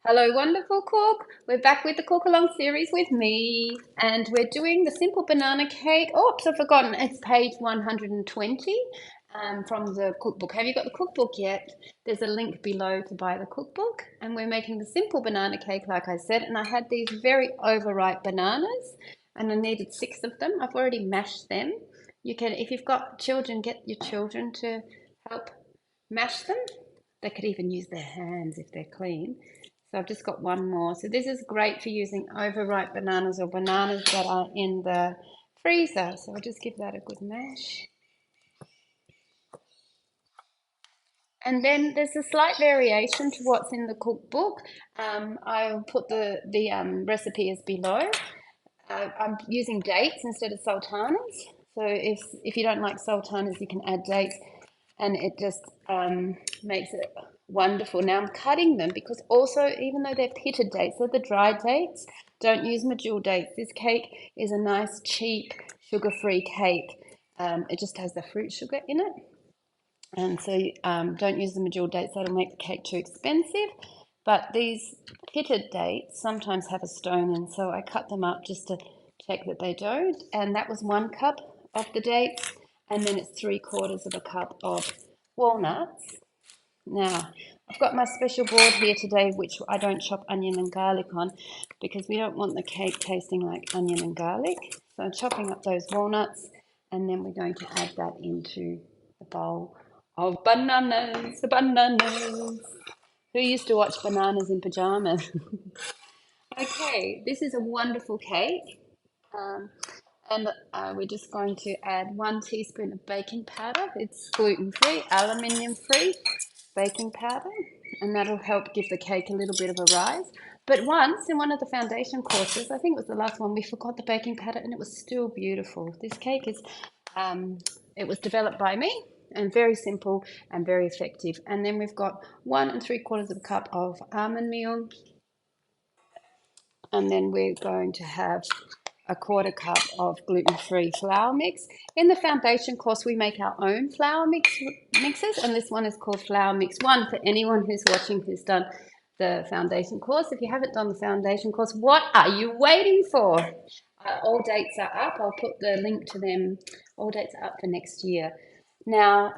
Hello, wonderful cook. We're back with the cook along series with me, and we're doing the simple banana cake. Oops, I've forgotten. It's page 120 from the cookbook. Have you got the cookbook yet? There's a link below to buy the cookbook, and we're making the simple banana cake, like I said. And I had these very overripe bananas, and I needed 6 of them. I've already mashed them. You can, if you've got children, get your children to help mash them. They could even use their hands if they're clean. So I've just got one more. So this is great for using overripe bananas or bananas that are in the freezer. So I'll just give that a good mash. And then there's a slight variation to what's in the cookbook. I'll put the recipe as below. I'm using dates instead of sultanas. So if you don't like sultanas, you can add dates, and it just makes it wonderful. Now I'm cutting them because also, even though they're pitted dates, they're the dried dates. Don't use medjool dates. This cake is a nice, cheap, sugar-free cake. It just has the fruit sugar in it. And so don't use the medjool dates, that'll make the cake too expensive. But these pitted dates sometimes have a stone in, so I cut them up just to check that they don't. And that was 1 cup of the dates, and then it's 3/4 of a cup of walnuts. Now, I've got my special board here today, which I don't chop onion and garlic on because we don't want the cake tasting like onion and garlic. So I'm chopping up those walnuts, and then we're going to add that into the bowl of bananas, the bananas. Who used to watch Bananas in Pajamas? Okay, this is a wonderful cake. Um, and we're just going to add 1 teaspoon of baking powder. It's gluten-free, aluminium-free baking powder, and that'll help give the cake a little bit of a rise. But once in one of the foundation courses, I think it was the last one, we forgot the baking powder, and it was still beautiful. This cake is, it was developed by me, and very simple and very effective. And then we've got 1 3/4 of a cup of almond meal, and then we're going to have 1/4 cup of gluten-free flour mix. In the foundation course, we make our own flour mixes, and this one is called Flour Mix 1 for anyone who's watching who's done the foundation course. If you haven't done the foundation course, what are you waiting for? All dates are up. I'll put the link to them. All dates are up for next year. Now,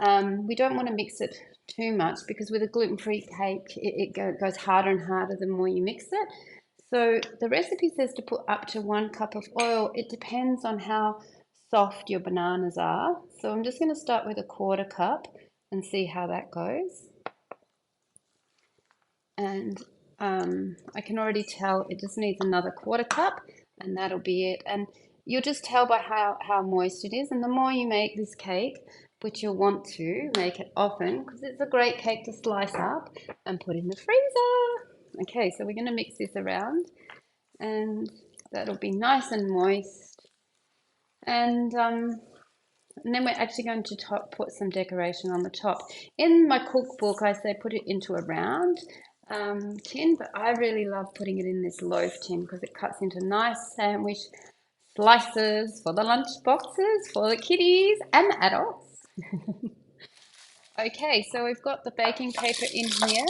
we don't want to mix it too much because with a gluten-free cake, it goes harder and harder the more you mix it. So the recipe says to put up to 1 cup of oil. It depends on how soft your bananas are. So I'm just going to start with 1/4 cup and see how that goes. And I can already tell it just needs another 1/4 cup, and that'll be it. And you'll just tell by how moist it is. And the more you make this cake, which you'll want to make it often, because it's a great cake to slice up and put in the freezer. Okay, so we're going to mix this around, and that'll be nice and moist. And then we're actually going to put some decoration on the top. In my cookbook, I say put it into a round tin, but I really love putting it in this loaf tin because it cuts into nice sandwich slices for the lunch boxes, for the kiddies and the adults. Okay, so we've got the baking paper in here.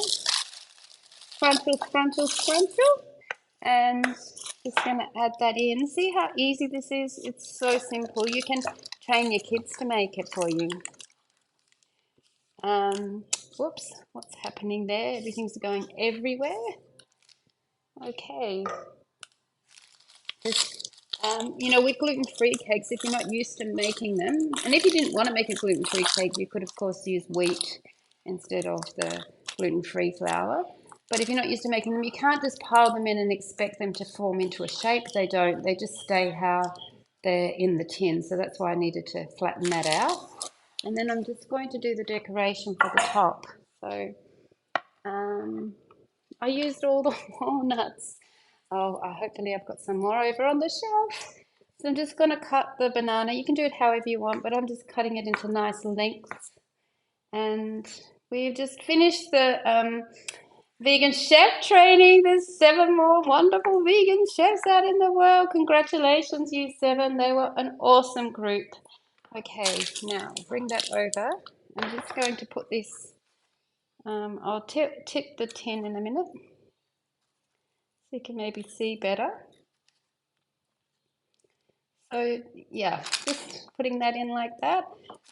Scrunchel, scrunchel, scrunchel. And just going to add that in. See how easy this is? It's so simple. You can train your kids to make it for you. Whoops, what's happening there? Everything's going everywhere. Okay. Just, with gluten-free cakes, if you're not used to making them, and if you didn't want to make a gluten-free cake, you could, of course, use wheat instead of the gluten-free flour. But if you're not used to making them, you can't just pile them in and expect them to form into a shape. They don't. They just stay how they're in the tin. So that's why I needed to flatten that out. And then I'm just going to do the decoration for the top. So I used all the walnuts. Oh, hopefully I've got some more over on the shelf. So I'm just going to cut the banana. You can do it however you want, but I'm just cutting it into nice lengths. And we've just finished the vegan chef training. There's 7 more wonderful vegan chefs out in the world. Congratulations, you 7. They were an awesome group. Okay, now bring that over. I'm just going to put this, I'll tip the tin in a minute. so you can maybe see better. So yeah, just putting that in like that.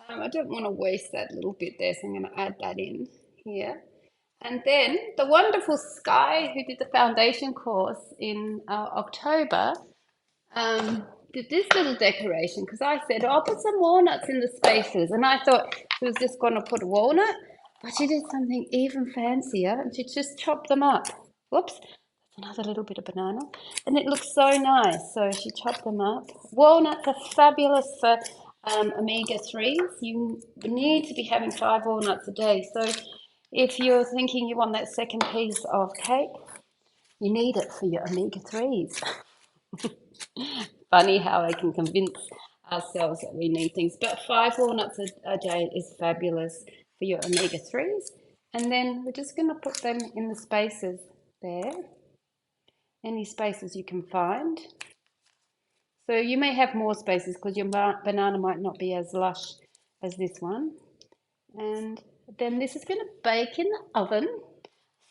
I don't want to waste that little bit there, so I'm going to add that in here. And then the wonderful Sky, who did the foundation course in October, did this little decoration because I said, oh, I'll put some walnuts in the spaces. And I thought she was just going to put a walnut, but she did something even fancier and she just chopped them up. Whoops, that's another little bit of banana. And it looks so nice. So she chopped them up. Walnuts are fabulous for omega-3s. You need to be having 5 walnuts a day. So if you're thinking you want that second piece of cake, you need it for your omega-3s. Funny how I can convince ourselves that we need things. But 5 walnuts a day is fabulous for your omega-3s. And then we're just going to put them in the spaces there. Any spaces you can find. So you may have more spaces because your banana might not be as lush as this one. And then this is going to bake in the oven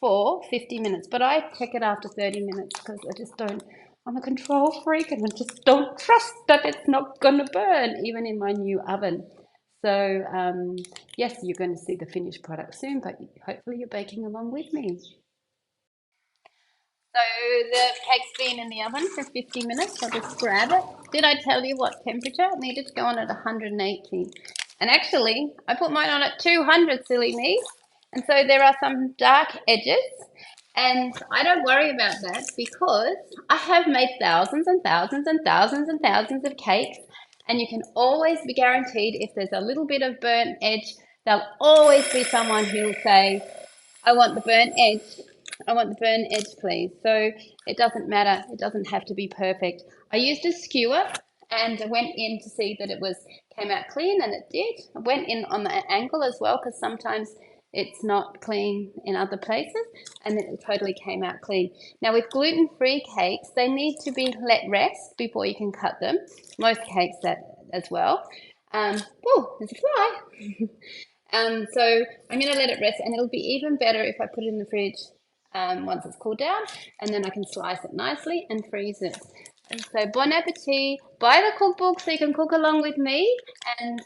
for 50 minutes, but I check it after 30 minutes because I just don't, I'm a control freak and I just don't trust that it's not going to burn even in my new oven. So yes, you're going to see the finished product soon, but hopefully you're baking along with me. So the cake's been in the oven for 50 minutes. I'll just grab it. Did I tell you what temperature? It needed to go on at 180. And actually, I put mine on at 200, silly me. And so there are some dark edges. And I don't worry about that because I have made thousands and thousands and thousands and thousands of cakes. And you can always be guaranteed if there's a little bit of burnt edge, there'll always be someone who'll say, I want the burnt edge. I want the burnt edge, please. So it doesn't matter. It doesn't have to be perfect. I used a skewer and I went in to see that it came out clean, and it did. I went in on the angle as well because sometimes it's not clean in other places, and it totally came out clean. Now with gluten-free cakes, they need to be let rest before you can cut them. Most cakes that as well. Oh, there's a fly. So I'm going to let it rest, and it'll be even better if I put it in the fridge once it's cooled down, and then I can slice it nicely and freeze it. And so bon appetit. Buy the cookbook so you can cook along with me, and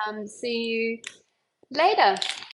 I'll see you later.